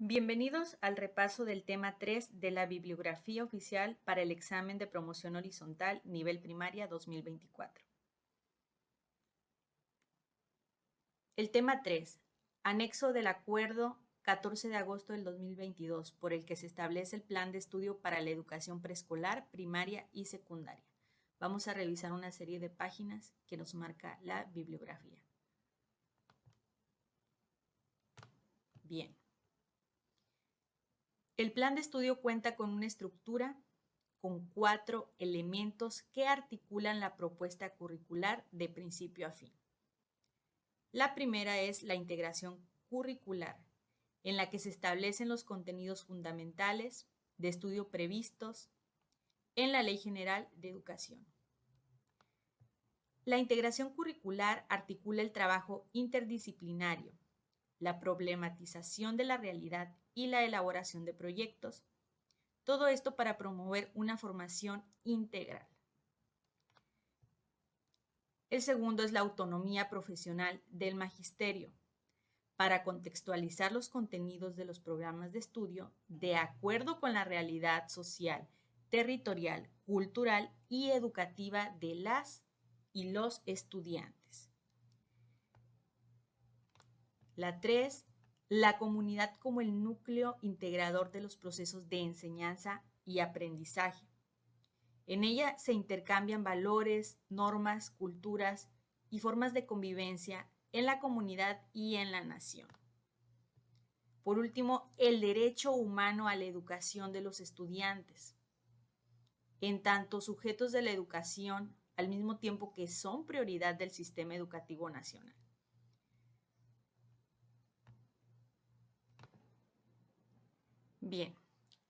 Bienvenidos al repaso del tema 3 de la bibliografía oficial para el examen de promoción horizontal nivel primaria 2024. El tema 3, anexo del acuerdo 14 de agosto del 2022 por el que se establece el plan de estudio para la educación preescolar, primaria y secundaria. Vamos a revisar una serie de páginas que nos marca la bibliografía. Bien. El plan de estudio cuenta con una estructura con 4 elementos que articulan la propuesta curricular de principio a fin. La primera es la integración curricular, en la que se establecen los contenidos fundamentales de estudio previstos en la Ley General de Educación. La integración curricular articula el trabajo interdisciplinario, la problematización de la realidad y la elaboración de proyectos. Todo esto para promover una formación integral. El segundo es la autonomía profesional del magisterio, para contextualizar los contenidos de los programas de estudio de acuerdo con la realidad social, territorial, cultural y educativa de las y los estudiantes. La 3, la comunidad como el núcleo integrador de los procesos de enseñanza y aprendizaje. En ella se intercambian valores, normas, culturas y formas de convivencia en la comunidad y en la nación. Por último, el derecho humano a la educación de los estudiantes, en tanto sujetos de la educación, al mismo tiempo que son prioridad del sistema educativo nacional. Bien,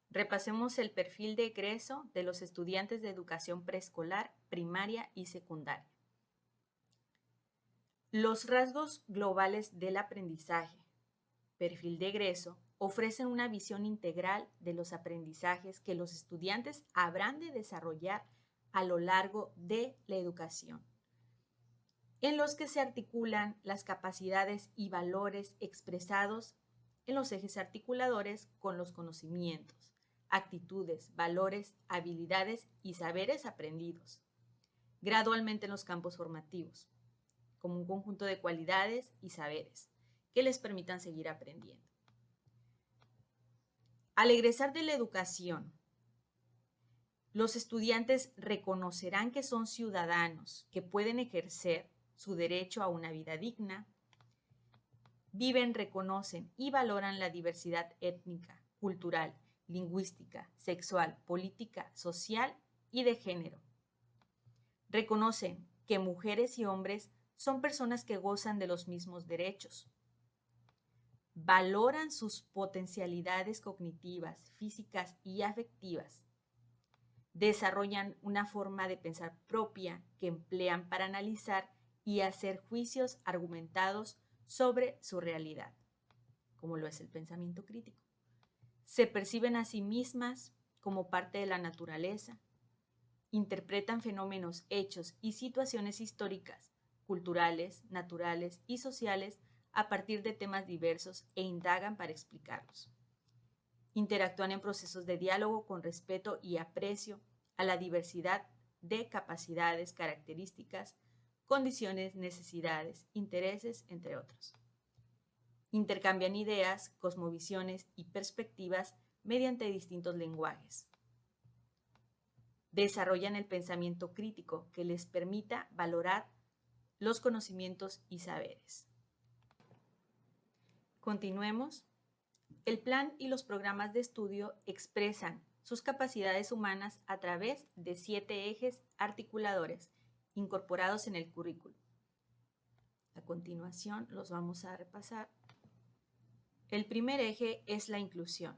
repasemos el perfil de egreso de los estudiantes de educación preescolar, primaria y secundaria. Los rasgos globales del aprendizaje, perfil de egreso, ofrecen una visión integral de los aprendizajes que los estudiantes habrán de desarrollar a lo largo de la educación, en los que se articulan las capacidades y valores expresados en los ejes articuladores con los conocimientos, actitudes, valores, habilidades y saberes aprendidos, gradualmente en los campos formativos, como un conjunto de cualidades y saberes que les permitan seguir aprendiendo. Al egresar de la educación, los estudiantes reconocerán que son ciudadanos, que pueden ejercer su derecho a una vida digna, viven, reconocen y valoran la diversidad étnica, cultural, lingüística, sexual, política, social y de género. Reconocen que mujeres y hombres son personas que gozan de los mismos derechos. Valoran sus potencialidades cognitivas, físicas y afectivas. Desarrollan una forma de pensar propia que emplean para analizar y hacer juicios argumentados sobre su realidad, como lo es el pensamiento crítico. Se perciben a sí mismas como parte de la naturaleza, interpretan fenómenos, hechos y situaciones históricas, culturales, naturales y sociales a partir de temas diversos e indagan para explicarlos. Interactúan en procesos de diálogo con respeto y aprecio a la diversidad de capacidades, características, condiciones, necesidades, intereses, entre otros. Intercambian ideas, cosmovisiones y perspectivas mediante distintos lenguajes. Desarrollan el pensamiento crítico que les permita valorar los conocimientos y saberes. Continuemos. El plan y los programas de estudio expresan sus capacidades humanas a través de 7 ejes articuladores incorporados en el currículo. A continuación los vamos a repasar. El primer eje es la inclusión.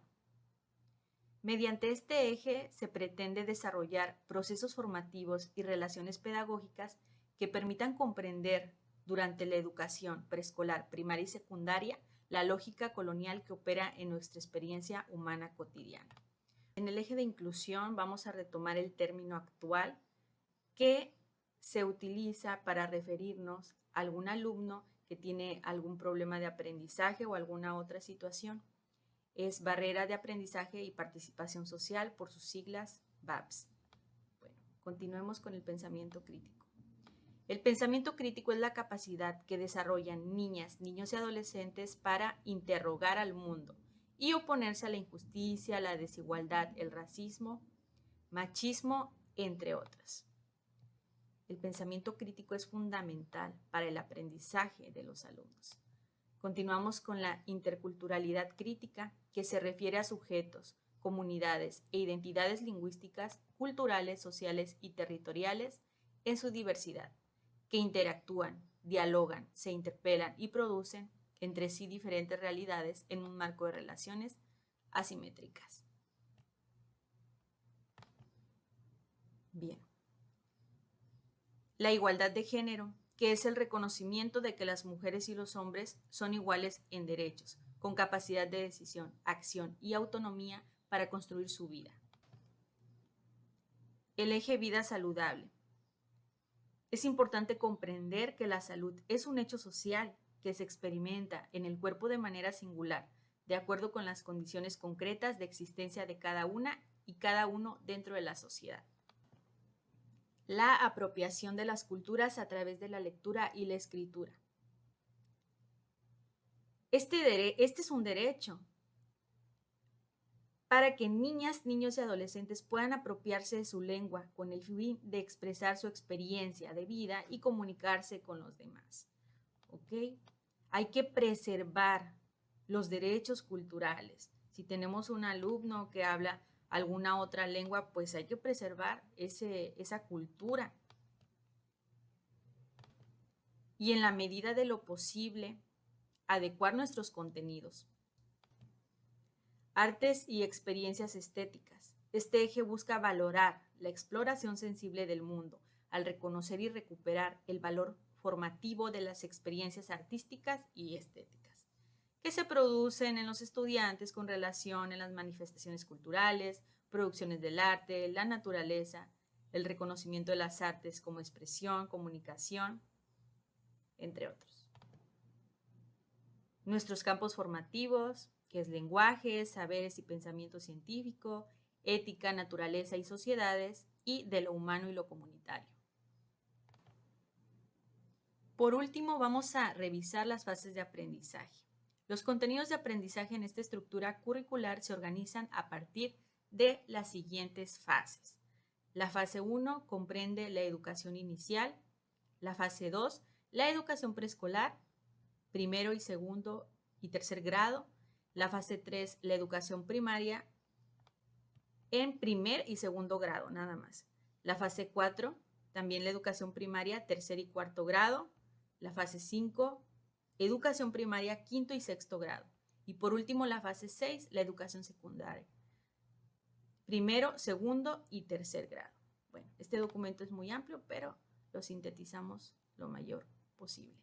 Mediante este eje se pretende desarrollar procesos formativos y relaciones pedagógicas que permitan comprender durante la educación preescolar, primaria y secundaria la lógica colonial que opera en nuestra experiencia humana cotidiana. En el eje de inclusión vamos a retomar el término actual que se utiliza para referirnos a algún alumno que tiene algún problema de aprendizaje o alguna otra situación. Es Barrera de Aprendizaje y Participación Social, por sus siglas BAPS. Bueno, continuemos con el pensamiento crítico. El pensamiento crítico es la capacidad que desarrollan niñas, niños y adolescentes para interrogar al mundo y oponerse a la injusticia, la desigualdad, el racismo, machismo, entre otras. El pensamiento crítico es fundamental para el aprendizaje de los alumnos. Continuamos con la interculturalidad crítica, que se refiere a sujetos, comunidades e identidades lingüísticas, culturales, sociales y territoriales en su diversidad, que interactúan, dialogan, se interpelan y producen entre sí diferentes realidades en un marco de relaciones asimétricas. Bien. La igualdad de género, que es el reconocimiento de que las mujeres y los hombres son iguales en derechos, con capacidad de decisión, acción y autonomía para construir su vida. El eje vida saludable. Es importante comprender que la salud es un hecho social que se experimenta en el cuerpo de manera singular, de acuerdo con las condiciones concretas de existencia de cada una y cada uno dentro de la sociedad. La apropiación de las culturas a través de la lectura y la escritura. Este es un derecho para que niñas, niños y adolescentes puedan apropiarse de su lengua con el fin de expresar su experiencia de vida y comunicarse con los demás. ¿Ok? Hay que preservar los derechos culturales. Si tenemos un alumno que habla alguna otra lengua, pues hay que preservar esa cultura. Y en la medida de lo posible, adecuar nuestros contenidos. Artes y experiencias estéticas. Este eje busca valorar la exploración sensible del mundo, al reconocer y recuperar el valor formativo de las experiencias artísticas y estéticas, que se producen en los estudiantes con relación a las manifestaciones culturales, producciones del arte, la naturaleza, el reconocimiento de las artes como expresión, comunicación, entre otros. Nuestros campos formativos, que es lenguaje, saberes y pensamiento científico, ética, naturaleza y sociedades, y de lo humano y lo comunitario. Por último, vamos a revisar las fases de aprendizaje. Los contenidos de aprendizaje en esta estructura curricular se organizan a partir de las siguientes fases. La fase 1 comprende la educación inicial, la fase 2, la educación preescolar, primero y segundo y tercer grado, la fase 3, la educación primaria en primer y segundo grado, nada más. La fase 4, también la educación primaria, tercer y cuarto grado. La fase 5, educación primaria, quinto y sexto grado. Y por último, la fase 6, la educación secundaria, primero, segundo y tercer grado. Bueno, este documento es muy amplio, pero lo sintetizamos lo mayor posible.